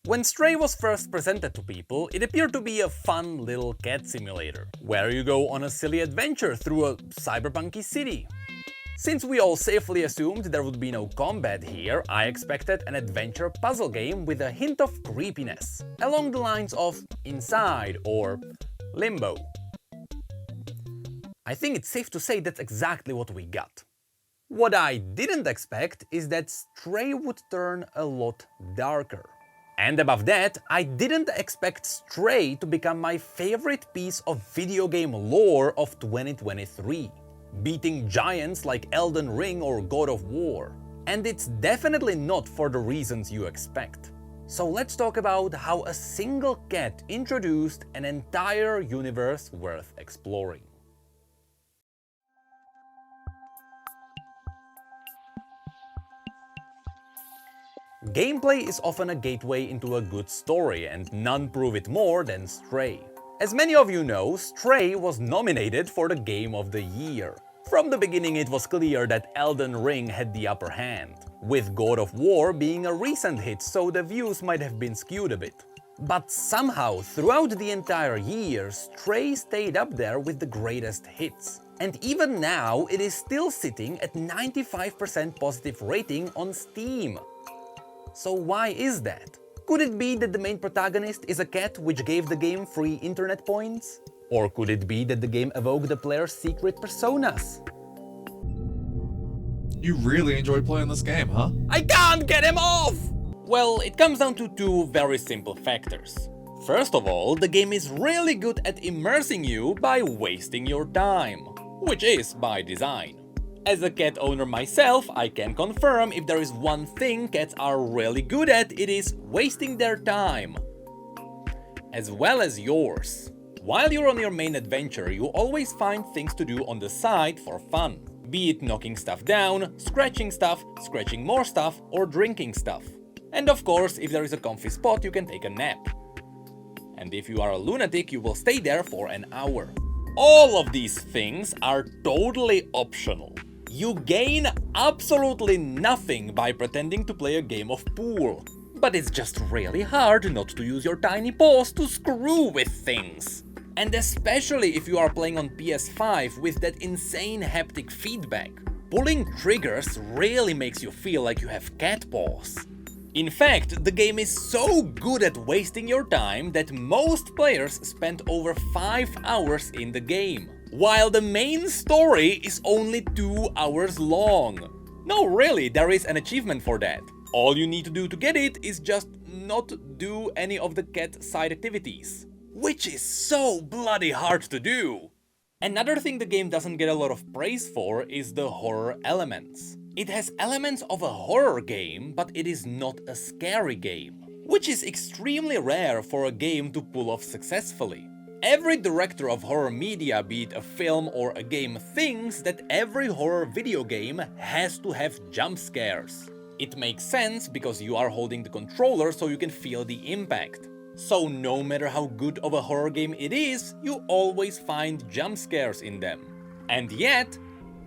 When Stray was first presented to people, it appeared to be a fun little cat simulator, where you go on a silly adventure through a cyberpunky city. Since we all safely assumed there would be no combat here, I expected an adventure puzzle game with a hint of creepiness, along the lines of Inside or Limbo. I think it's safe to say that's exactly what we got. What I didn't expect is that Stray would turn a lot darker. And above that, I didn't expect Stray to become my favorite piece of video game lore of 2023, beating giants like Elden Ring or God of War. And it's definitely not for the reasons you expect. So let's talk about how a single cat introduced an entire universe worth exploring. Gameplay is often a gateway into a good story, and none prove it more than Stray. As many of you know, Stray was nominated for the Game of the Year. From the beginning it was clear that Elden Ring had the upper hand, with God of War being a recent hit, so the views might have been skewed a bit. But somehow, throughout the entire year, Stray stayed up there with the greatest hits. And even now, it is still sitting at 95% positive rating on Steam. So why is that? Could it be that the main protagonist is a cat which gave the game free internet points? Or could it be that the game evoked the player's secret personas? You really enjoy playing this game, huh? I can't get him off! Well, it comes down to two very simple factors. First of all, the game is really good at immersing you by wasting your time, which is by design. As a cat owner myself, I can confirm if there is one thing cats are really good at, it is wasting their time. As well as yours. While you're on your main adventure, you always find things to do on the side for fun. Be it knocking stuff down, scratching more stuff, or drinking stuff. And of course, if there is a comfy spot, you can take a nap. And if you are a lunatic, you will stay there for an hour. All of these things are totally optional. You gain absolutely nothing by pretending to play a game of pool. But it's just really hard not to use your tiny paws to screw with things. And especially if you are playing on PS5 with that insane haptic feedback. Pulling triggers really makes you feel like you have cat paws. In fact, the game is so good at wasting your time that most players spend over 5 hours in the game, while the main story is only 2 hours long. No, really, there is an achievement for that. All you need to do to get it is just not do any of the cat side activities, which is so bloody hard to do. Another thing the game doesn't get a lot of praise for is the horror elements. It has elements of a horror game, but it is not a scary game, which is extremely rare for a game to pull off successfully. Every director of horror media, be it a film or a game, thinks that every horror video game has to have jump scares. It makes sense because you are holding the controller so you can feel the impact. So no matter how good of a horror game it is, you always find jump scares in them. And yet,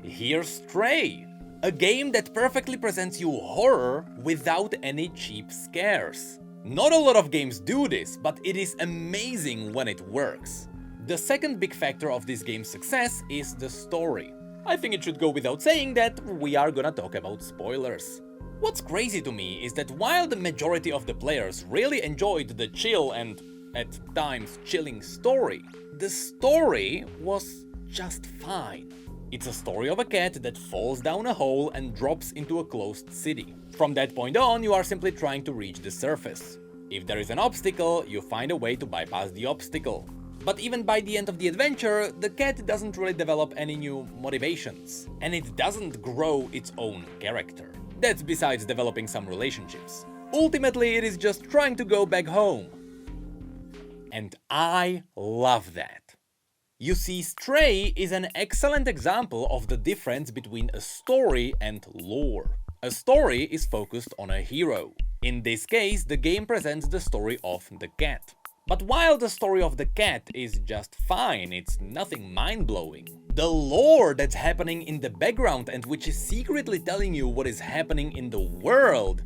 here's Stray, a game that perfectly presents you horror without any cheap scares. Not a lot of games do this, but it is amazing when it works. The second big factor of this game's success is the story. I think it should go without saying that we are gonna talk about spoilers. What's crazy to me is that while the majority of the players really enjoyed the chill and, at times, chilling story, the story was just fine. It's a story of a cat that falls down a hole and drops into a closed city. From that point on, you are simply trying to reach the surface. If there is an obstacle, you find a way to bypass the obstacle. But even by the end of the adventure, the cat doesn't really develop any new motivations, and it doesn't grow its own character. That's besides developing some relationships. Ultimately, it is just trying to go back home. And I love that. You see, Stray is an excellent example of the difference between a story and lore. A story is focused on a hero. In this case, the game presents the story of the cat. But while the story of the cat is just fine, it's nothing mind-blowing, the lore that's happening in the background and which is secretly telling you what is happening in the world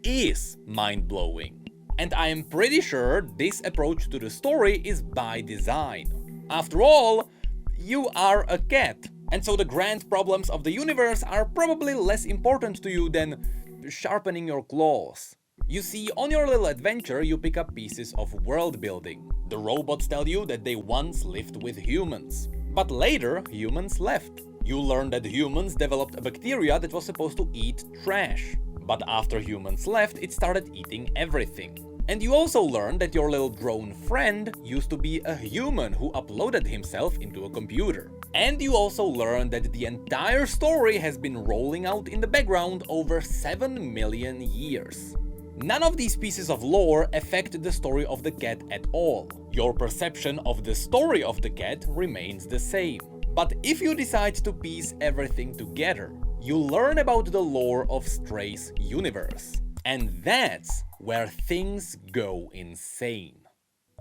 is mind-blowing. And I am pretty sure this approach to the story is by design. After all, you are a cat, and so the grand problems of the universe are probably less important to you than sharpening your claws. You see, on your little adventure you pick up pieces of world building. The robots tell you that they once lived with humans, but later humans left. You learn that humans developed a bacteria that was supposed to eat trash, but after humans left it started eating everything. And you also learn that your little drone friend used to be a human who uploaded himself into a computer. And you also learn that the entire story has been rolling out in the background over 7 million years. None of these pieces of lore affect the story of the cat at all. Your perception of the story of the cat remains the same. But if you decide to piece everything together, you learn about the lore of Stray's universe. And that's where things go insane.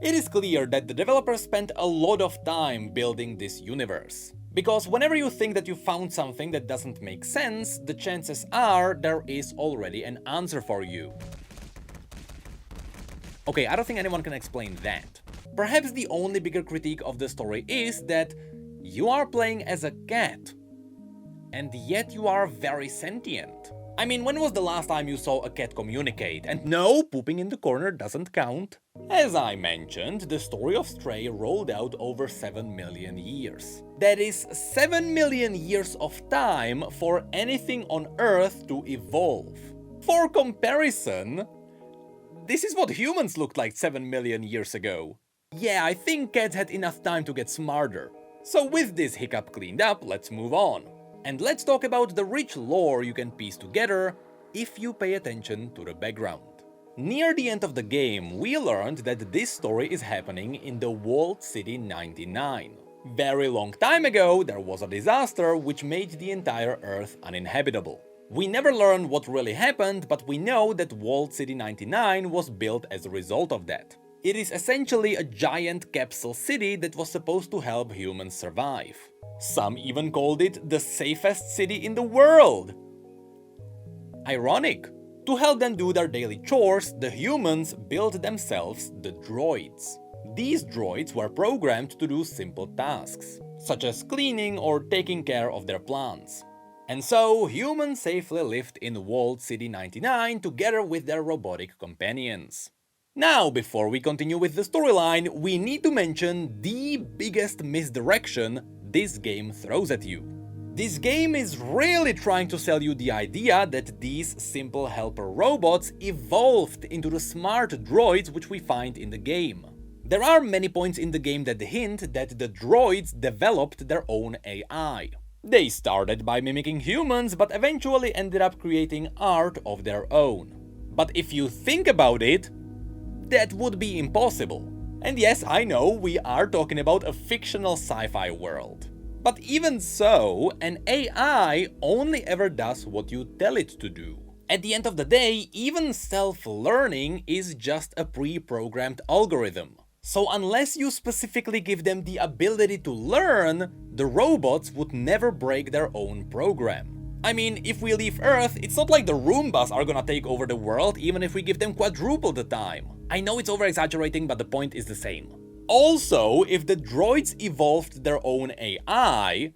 It is clear that the developers spent a lot of time building this universe. Because whenever you think that you found something that doesn't make sense, the chances are there is already an answer for you. Okay, I don't think anyone can explain that. Perhaps the only bigger critique of the story is that you are playing as a cat, and yet you are very sentient. I mean, when was the last time you saw a cat communicate? And no, pooping in the corner doesn't count. As I mentioned, the story of Stray rolled out over 7 million years. That is 7 million years of time for anything on Earth to evolve. For comparison, this is what humans looked like 7 million years ago. Yeah, I think cats had enough time to get smarter. So with this hiccup cleaned up, let's move on. And let's talk about the rich lore you can piece together if you pay attention to the background. Near the end of the game, we learned that this story is happening in the walled city 99. Very long time ago, there was a disaster which made the entire Earth uninhabitable. We never learned what really happened, but we know that Walled City 99 was built as a result of that. It is essentially a giant capsule city that was supposed to help humans survive. Some even called it the safest city in the world. Ironic. To help them do their daily chores, the humans built themselves the droids. These droids were programmed to do simple tasks, such as cleaning or taking care of their plants. And so, humans safely lived in Walled City 99 together with their robotic companions. Now, before we continue with the storyline, we need to mention the biggest misdirection this game throws at you. This game is really trying to sell you the idea that these simple helper robots evolved into the smart droids which we find in the game. There are many points in the game that hint that the droids developed their own AI. They started by mimicking humans, but eventually ended up creating art of their own. But if you think about it, that would be impossible. And yes, I know, we are talking about a fictional sci-fi world. But even so, an AI only ever does what you tell it to do. At the end of the day, even self-learning is just a pre-programmed algorithm. So unless you specifically give them the ability to learn, the robots would never break their own program. I mean, if we leave Earth, it's not like the Roombas are gonna take over the world even if we give them quadruple the time. I know it's over-exaggerating, but the point is the same. Also, if the droids evolved their own AI,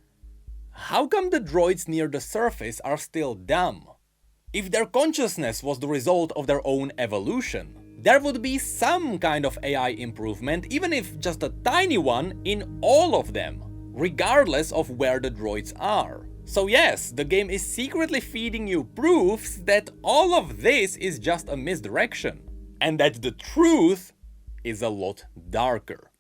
how come the droids near the surface are still dumb? If their consciousness was the result of their own evolution, there would be some kind of AI improvement, even if just a tiny one, in all of them, regardless of where the droids are. So yes, the game is secretly feeding you proofs that all of this is just a misdirection, and that the truth is a lot darker.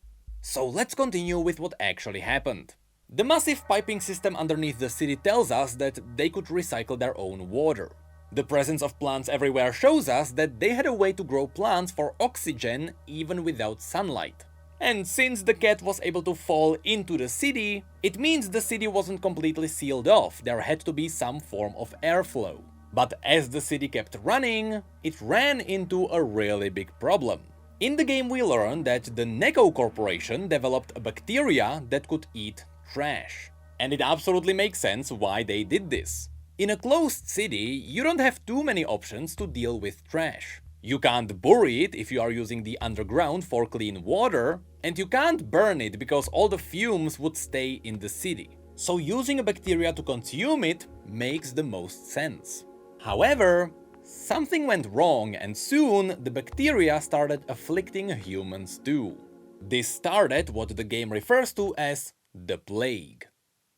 So let's continue with what actually happened. The massive piping system underneath the city tells us that they could recycle their own water. The presence of plants everywhere shows us that they had a way to grow plants for oxygen even without sunlight. And since the cat was able to fall into the city, it means the city wasn't completely sealed off, there had to be some form of airflow. But as the city kept running, it ran into a really big problem. In the game we learned that the Neko Corporation developed a bacteria that could eat trash. And it absolutely makes sense why they did this. In a closed city, you don't have too many options to deal with trash. You can't bury it if you are using the underground for clean water, and you can't burn it because all the fumes would stay in the city. So using a bacteria to consume it makes the most sense. However, something went wrong and soon the bacteria started afflicting humans too. This started what the game refers to as the plague.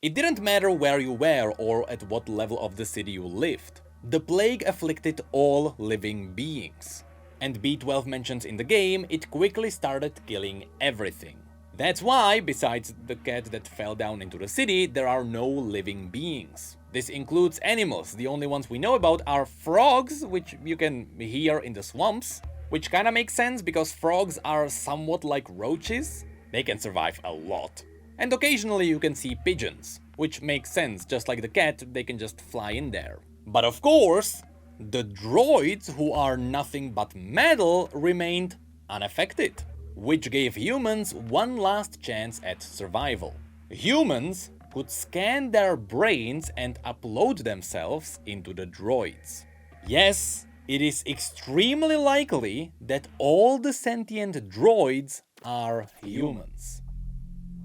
It didn't matter where you were or at what level of the city you lived. The plague afflicted all living beings. And B12 mentions in the game, it quickly started killing everything. That's why, besides the cat that fell down into the city, there are no living beings. This includes animals. The only ones we know about are frogs, which you can hear in the swamps, which kinda makes sense because frogs are somewhat like roaches. They can survive a lot. And occasionally you can see pigeons, which makes sense, just like the cat, they can just fly in there. But of course, the droids, who are nothing but metal, remained unaffected, which gave humans one last chance at survival. Humans could scan their brains and upload themselves into the droids. Yes, it is extremely likely that all the sentient droids are humans.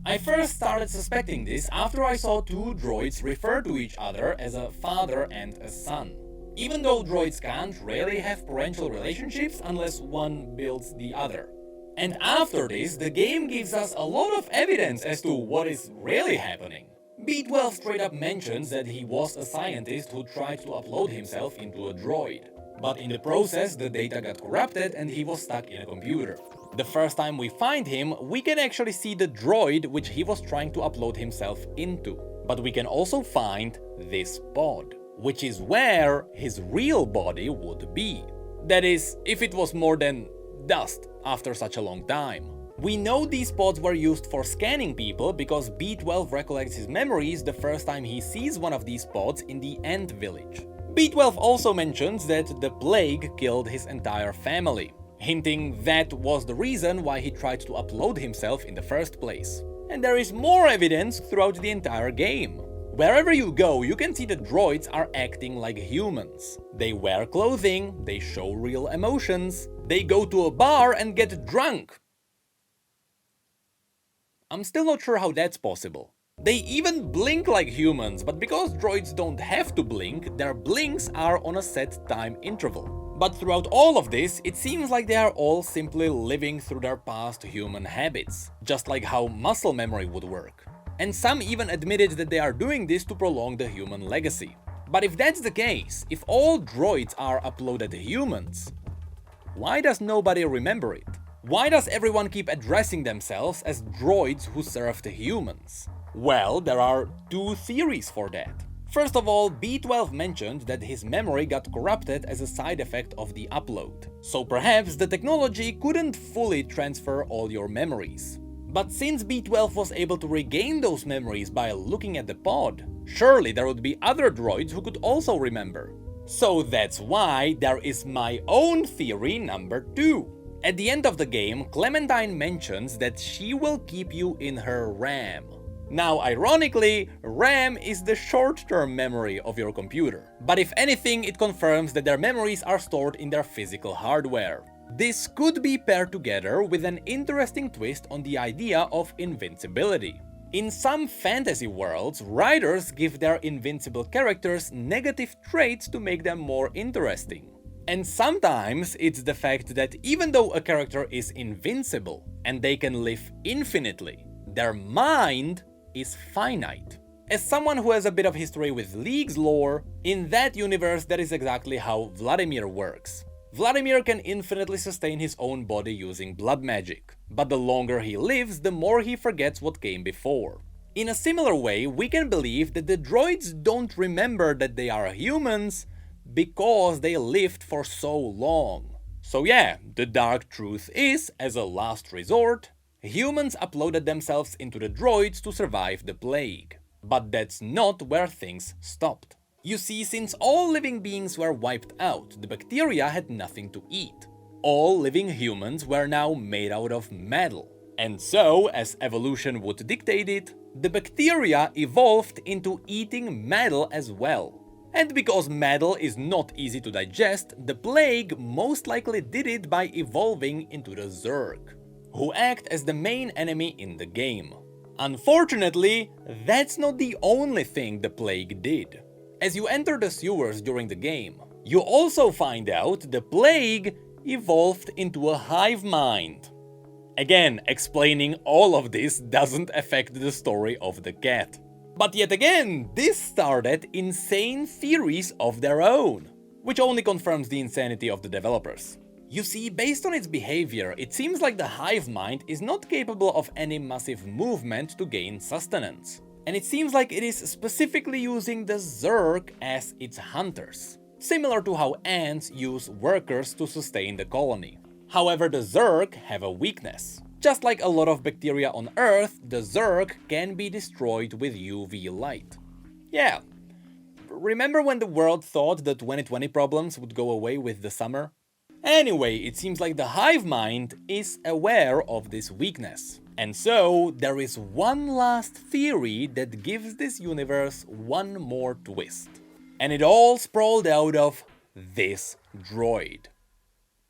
I first started suspecting this after I saw two droids refer to each other as a father and a son. Even though droids can't really have parental relationships unless one builds the other. And after this, the game gives us a lot of evidence as to what is really happening. B12 straight up mentions that he was a scientist who tried to upload himself into a droid. But in the process, the data got corrupted and he was stuck in a computer. The first time we find him, we can actually see the droid which he was trying to upload himself into. But we can also find this pod, which is where his real body would be. That is, if it was more than dust after such a long time. We know these pods were used for scanning people because B12 recollects his memories the first time he sees one of these pods in the Ant Village. B12 also mentions that the plague killed his entire family, hinting that was the reason why he tried to upload himself in the first place. And there is more evidence throughout the entire game. Wherever you go, you can see the droids are acting like humans. They wear clothing, they show real emotions, they go to a bar and get drunk. I'm still not sure how that's possible. They even blink like humans, but because droids don't have to blink, their blinks are on a set time interval. But throughout all of this, it seems like they are all simply living through their past human habits, just like how muscle memory would work. And some even admitted that they are doing this to prolong the human legacy. But if that's the case, if all droids are uploaded humans, why does nobody remember it? Why does everyone keep addressing themselves as droids who served humans? Well, there are two theories for that. First of all, B12 mentioned that his memory got corrupted as a side effect of the upload. So perhaps the technology couldn't fully transfer all your memories. But since B12 was able to regain those memories by looking at the pod, surely there would be other droids who could also remember. So that's why there is my own theory number 2. At the end of the game, Clementine mentions that she will keep you in her RAM. Now, ironically, RAM is the short-term memory of your computer. But if anything, it confirms that their memories are stored in their physical hardware. This could be paired together with an interesting twist on the idea of invincibility. In some fantasy worlds, writers give their invincible characters negative traits to make them more interesting. And sometimes it's the fact that even though a character is invincible and they can live infinitely, their mind is finite. As someone who has a bit of history with League's lore, in that universe that is exactly how Vladimir works. Vladimir can infinitely sustain his own body using blood magic, but the longer he lives, the more he forgets what came before. In a similar way, we can believe that the droids don't remember that they are humans because they lived for so long. So yeah, the dark truth is, as a last resort, humans uploaded themselves into the droids to survive the plague. But that's not where things stopped. You see, since all living beings were wiped out, the bacteria had nothing to eat. All living humans were now made out of metal. And so, as evolution would dictate it, the bacteria evolved into eating metal as well. And because metal is not easy to digest, the plague most likely did it by evolving into the Zerg, who act as the main enemy in the game. Unfortunately, that's not the only thing the plague did. As you enter the sewers during the game, you also find out the plague evolved into a hive mind. Again, explaining all of this doesn't affect the story of the cat. But yet again, this started insane theories of their own, which only confirms the insanity of the developers. You see, based on its behavior, it seems like the hive mind is not capable of any massive movement to gain sustenance. And it seems like it is specifically using the Zerg as its hunters, similar to how ants use workers to sustain the colony. However, the Zerg have a weakness. Just like a lot of bacteria on Earth, the Zerg can be destroyed with UV light. Yeah, remember when the world thought the 2020 problems would go away with the summer? Anyway, it seems like the hive mind is aware of this weakness. And so, there is one last theory that gives this universe one more twist. And it all sprawled out of this droid.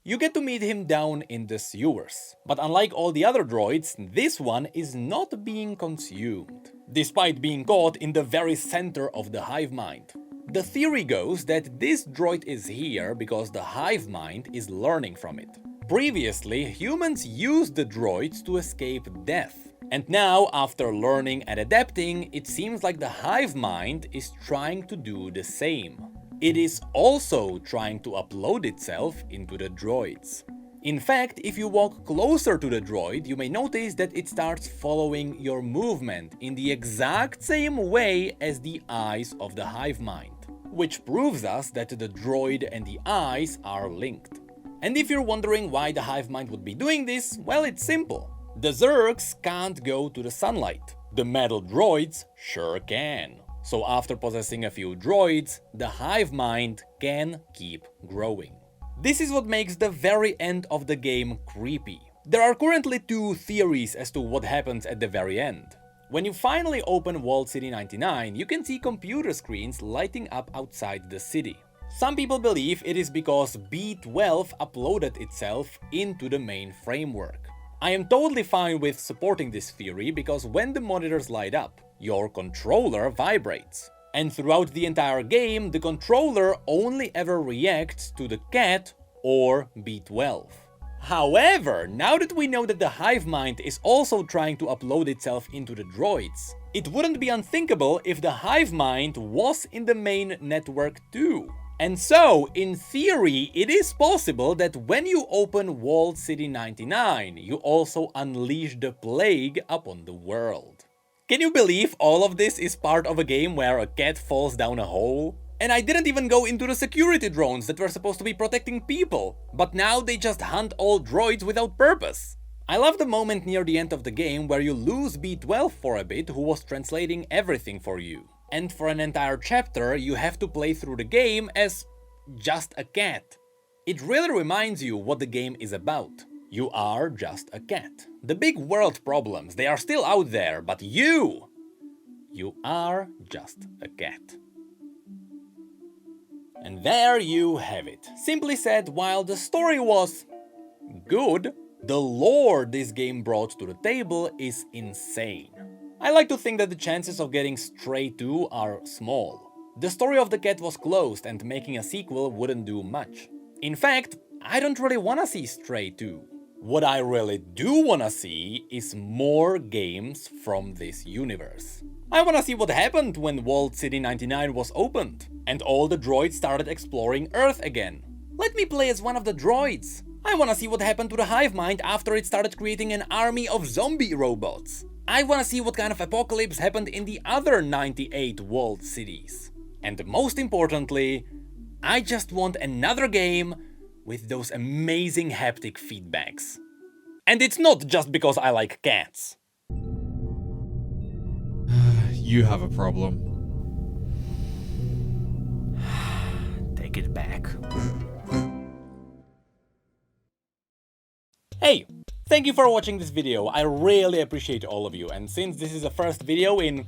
You get to meet him down in the sewers, but unlike all the other droids, this one is not being consumed, despite being caught in the very center of the hive mind. The theory goes that this droid is here because the hive mind is learning from it. Previously, humans used the droids to escape death, and now, after learning and adapting, it seems like the hive mind is trying to do the same. It is also trying to upload itself into the droids. In fact, if you walk closer to the droid, you may notice that it starts following your movement in the exact same way as the eyes of the hive mind, which proves us that the droid and the eyes are linked. And if you're wondering why the hive mind would be doing this, well, it's simple. The Zergs can't go to the sunlight. The metal droids sure can. So after possessing a few droids, the hive mind can keep growing. This is what makes the very end of the game creepy. There are currently two theories as to what happens at the very end. When you finally open Walled City 99, you can see computer screens lighting up outside the city. Some people believe it is because B12 uploaded itself into the main framework. I am totally fine with supporting this theory because when the monitors light up, your controller vibrates. And throughout the entire game, the controller only ever reacts to the cat or B12. However, now that we know that the hive mind is also trying to upload itself into the droids, it wouldn't be unthinkable if the hive mind was in the main network too. And so, in theory, it is possible that when you open Walled City 99, you also unleash the plague upon the world. Can you believe all of this is part of a game where a cat falls down a hole? And I didn't even go into the security drones that were supposed to be protecting people, but now they just hunt all droids without purpose. I love the moment near the end of the game where you lose B12 for a bit, who was translating everything for you. And for an entire chapter, you have to play through the game as just a cat. It really reminds you what the game is about. You are just a cat. The big world problems, they are still out there, but you are just a cat. And there you have it. Simply said, while the story was good, the lore this game brought to the table is insane. I like to think that the chances of getting Stray 2 are small. The story of the cat was closed and making a sequel wouldn't do much. In fact, I don't really wanna see Stray 2. What I really do wanna see is more games from this universe. I wanna see what happened when Walled City 99 was opened, and all the droids started exploring Earth again. Let me play as one of the droids. I wanna see what happened to the hive mind after it started creating an army of zombie robots. I wanna see what kind of apocalypse happened in the other 98 walled cities. And most importantly, I just want another game with those amazing haptic feedbacks. And it's not just because I like cats. You have a problem. Take it back. Hey, thank you for watching this video. I really appreciate all of you. And since this is the first video in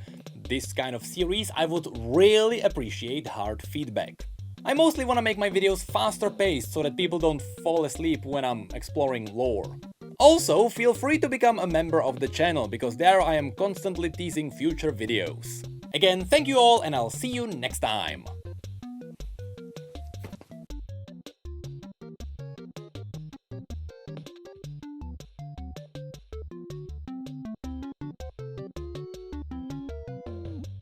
this kind of series, I would really appreciate hard feedback. I mostly want to make my videos faster paced so that people don't fall asleep when I'm exploring lore. Also, feel free to become a member of the channel, because there I am constantly teasing future videos. Again, thank you all, and I'll see you next time!